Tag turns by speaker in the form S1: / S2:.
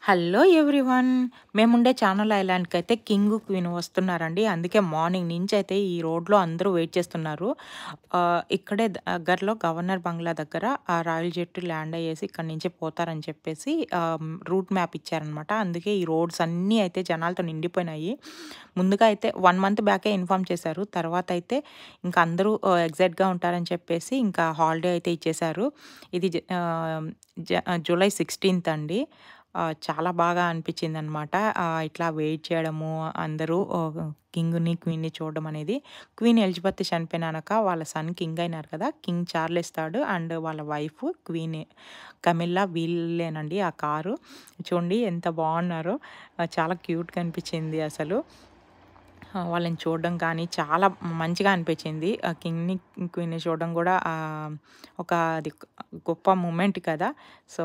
S1: Hello everyone. మేముండే channel ఐలాండ్‌కైతే king, queen వస్తున్నారండి. అందుకే మార్నింగ్ నుంచయితే ఈ రోడ్‌లో అందరూ వెయిట్ చేస్తున్నారు. ఇక్కడే దగ్గరలో గవర్నర్ బంగ్లా దగ్గర రాయల్ జెట్ ల్యాండ్ అయ్యేసి ఇక్కడి నుంచి పోతారని చెప్పేసి రూట్ మ్యాప్ ఇచ్చారనమాట. అందుకే ఈ రోడ్స్ అన్నీ అయితే జనాలతో నిండిపోయినాయి. ముందుగా అయితే 1 మంత్ బ్యాకే ఇన్ఫార్మ్ చేశారు. తర్వాత అయితే ఇంకా అందరూ ఎక్సైట్‌గా ఉంటారని చెప్పేసి ఇంకా హాలిడే అయితే ఇచ్చేశారు. ఇది జూలై 16థ్ అండి. చాలా బాగా అనిపించిందనమాట. ఇట్లా వెయిట్ చేయడము, అందరూ కింగ్‌ని, క్వీన్‌ని చూడడం అనేది. క్వీన్ ఎలిజబెత్ చనిపోయినాక వాళ్ళ సన్ కింగ్ అయినారు కదా! కింగ్ చార్లెస్ థర్డ్ అండ్ వాళ్ళ వైఫ్ క్వీన్ కమిల్లా వీళ్ళేనండి ఆ కారు. చూడండి ఎంత బాగున్నారో. చాలా క్యూట్‌గా అనిపించింది అసలు. వాళ్ళని చూడడం కానీ చాలా మంచిగా అనిపించింది. కింగ్‌ని, క్వీన్‌ని చూడడం కూడా ఒక అది గొప్ప మూమెంట్ కదా! సో